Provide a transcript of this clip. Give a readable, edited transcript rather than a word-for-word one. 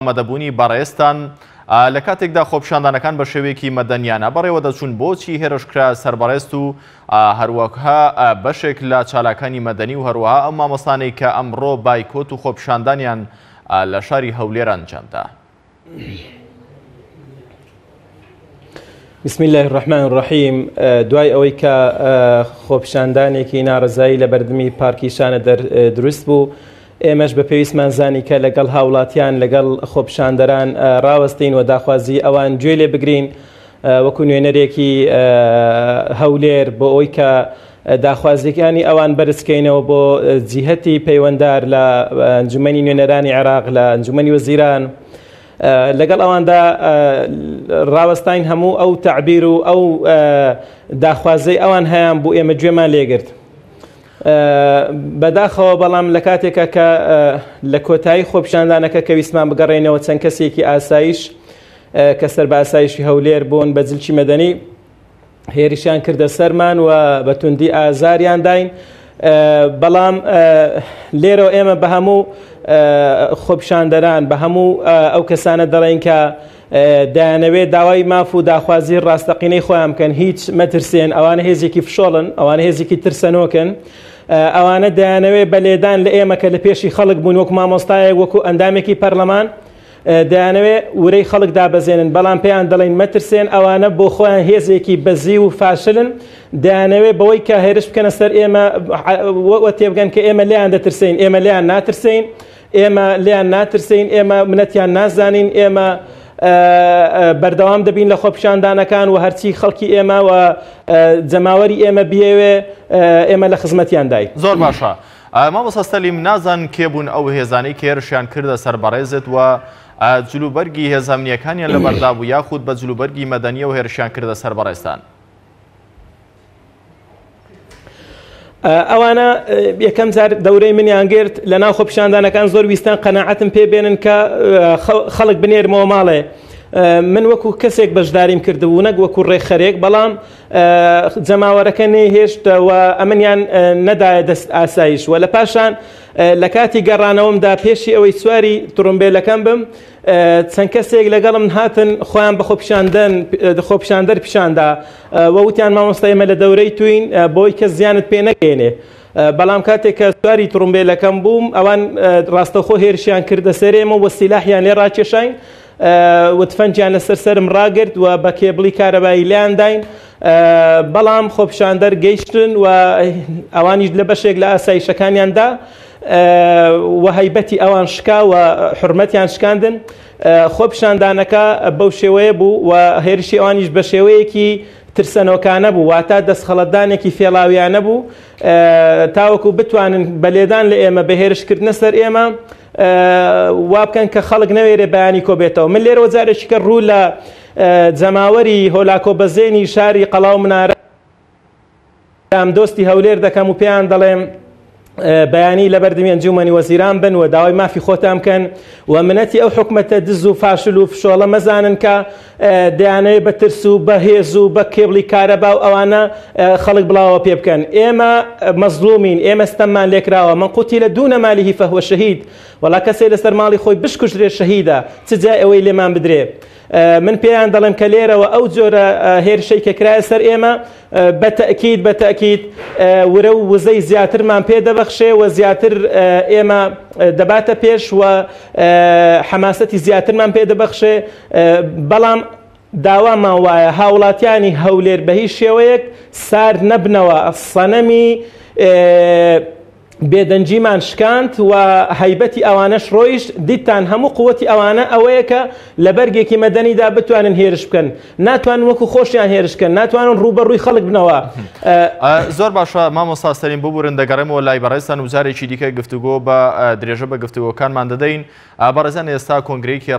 ئامادەبوونی بەڕێستان لە کاتێکدا خۆپیشاندانەکان بە شێوەیەکی مەدەنیانە بەڕێوە دەچوون بۆچی هێرشکرا سەربەڕێست و هەروەها بەشێک لە چالاکانی مەدەنی و هەروەها ئەو مامۆستانەی کە ئەمڕۆ بایکۆت و خۆپیشاندانیان لە شاری هەولێر ئەنجامدا. بسم الله الرحمن الرحیم. دوای ئەوەی کە خۆپیشاندانێکی ناڕزایی لە بەردەمی پارکی شانە دروست بوو، ئێمەش بە پێویستمان زانی کە لەگەڵ هاوڵاتیان لەگەڵ خۆپیشاندەران ڕاوەستین و داخوازی ئەوان گوێ لێ بگرین وەکو نوێنەرێکی هەولێر بۆ ئەوەی کە داخوازیەکانی ئەوان بەرزکەینەوە بۆ جیهەتی پەیوەنددار لە ئەنجومەنی نوێنەرانی عێراق لە ئەنجومەنی وەزیران لەگەڵ ئەواندا ڕاوەستین هەموو ئەو تعبیر و ئەو داخوازەی ئەوان هەیان بوو ئێمە گوێمان لێگرت. بەداخەوە بەڵام لە کاتێکە کە لە کۆتایی خۆپیشاندانەکە کە ویسمان بگەڕێنەوە چەند کەسێکی ئاسایش کە سەر بە ئاسایشی هەولێر بوون بە جلکی مەدەنی هێرشیان کردە سەرمان و بە توندی ئازاریان داین. بەڵام لێرەوە ئێمە بە هەموو خۆپیشاندەران بە هەموو ئەو کەسانە دەڵێن کە دایانەوێت داوای ماف و داخوازی ڕاستەقینەی خۆیان بکەن، هیچ مەترسێن، ئەوانە هێزێکی فشۆڵن، ئەوانە هێزێکی ترسەنۆکن، ئەوانە دایانەوێت بە لێدان لە ئێمە کە لە پێشی خەڵک بوون وەکو مامۆستایەک وەکو ئەندامێکی پەرلەمان دایانەوێت ورەی خەڵک دابەزێنن، بەڵام پێیان دەڵێن مەترسێن، ئەوانە بۆ خۆیان هێزێکی بەزی و فاشلن، دایانەوێت بەوەی کە هێرش بکەنە سەر ئێمە وە تێبگەن کە ئێمە لیان دەترسین، ئێمە لیان ناترسین، ئێمە لیان ناترسین، ئێمە منەتیان نازانین، ئێمە بەردەوام دەبین لە خۆپیشاندانەکان و هەرچی خەڵکی ئێمە و جەماوەری ئێمە بیەوێ ئێمە لە خزمەتیان دای. زۆر باشە. مامۆستا سەلیم، نازان کێبوون ئەو هێزانەی کە هێرشیان کردە سەر بەڕێزت و جلوبەرگی هێزامنیەکانیان لە بەردابوو یاخود بە جلوبەرگی مەدەنیە و هێرشیان کردە سەر بەڕێستان؟ ئەوانە یەکەم جار دەورەی منیان گرت لە ناو خۆپیشاندانەکان زۆر ویستان قەناعەتم پێ بێنن کە خەڵک بنێرمەوە ماڵێ. من وەکو کەسێک بەشداریم کردبوو نەک وەکو ڕێکخەرێک، بەڵام جەماوەرەکە نەیهێشتەوە ئەمەنیان نەدایە دەست ئاسایش و لە پاشان لە کاتی گەڕانەوەمدا پێشی ئەوەی سواری تڕۆمبێلەکەم بم چەند کەسێک لەگەڵم هاتن خۆیان بە خۆپیشاندەر پیشاندا وەوتیان مامۆستا ئێمە لە دەورەی توین بۆی کە زیانت پێ نەگەێنێ. بەڵام کاتێک کە سواری تڕۆمبێلەکەم بووم ئەوان ڕاستەخۆ هێرشیان کردە سەر ئێمە و سیلاحیان لێ ڕاکێشاین، وتفەنجیان لەسەر سرم ڕاگرت و بە کێبڵی کارەبایی لیان داین، بەڵام خۆپیشاندەر گەیشتن و ئەوانیش لە بەشێک لە ئاسایشەکانیاندا و هەیبەتی ئەوان شکا و حرمەتیان شکاندن. خۆپیشاندانەکە بەو شێوەیە بوو و هێرشی ئەوانیش بە شێوەیەکی ترسەنۆکانە بوو، واتە دەستخەڵەتدانێکی فێڵاویانە بوو تاوەکو بتوانن بەلێدان لە ئێمە بە هێرشکردنە سەر ئێمە وا بکەن کە خەڵک نەوێرێ بەیانی کۆبێتەوە. من لێرەوە جارێکی کە ڕوو لە جەماوەری هۆلاکۆبەزێنی شاری قەڵاو منارە دۆستی هەولێر دەکەم و پێیان دەڵێم بەیانی لە بەردەمی ئەنجومەنی وەزیران بن و داوای مافی خۆتان بکەن و منەتی ئەو حکومەتە دز و فاشل و فشۆڵە مەزانن کە دەیانەوێت بە ترس و بە هێز و بە کێبڵی کارەبا و ئەوانە خەڵک بڵاوە پێ بکەن. ئێمە مەزلومین، ئێمە ستەممان لێکراوە، من قوتیلە دوونە مالیهی فەهوە شەهید، وەڵا کەسێ لەسەر ماڵی خۆی بشکوژرێ شەهیدە، چ جای ئەوەی لێمان بدرێ. من پێیان دەڵێم کە لێرەوە ئەو جۆرە هێرشەی کە کرایە سەر ئێمە بەتەکید ورە و وزەی زیاترمان پێ دەبەخشێ و زیاتر ئێمە دەباتە پێش و حەماسەتی زیاترمان پێ دەبەخشێ. بەڵام داوامان وایە هاوڵاتیانی هەولێر بە هیچ شێوەیەک سار نەبنەوە، سەنەمی بێدەنجیمان شکاند و هەیبەتی ئەوانەش ڕۆیشت. دیتان هەموو قووەتی ئەوانە ئەوەیە کە لە بەرگێکی مەدەنیدا بتوانن هێرش بکەن، ناتوانن وەکو خۆشیان هێرشکەن، ناتوانن ڕوبەڕووی خەڵک بنەوە. زۆر باشە مامۆستا سەلیم، ببورن دەگەڕێمەوە لای بەڕێزتان و جارێکی دیکە گفتوگۆ بە درێژە بە گفتوگۆکانمان دەدەین. بەڕێزان ئێستا کۆنگرەیەکی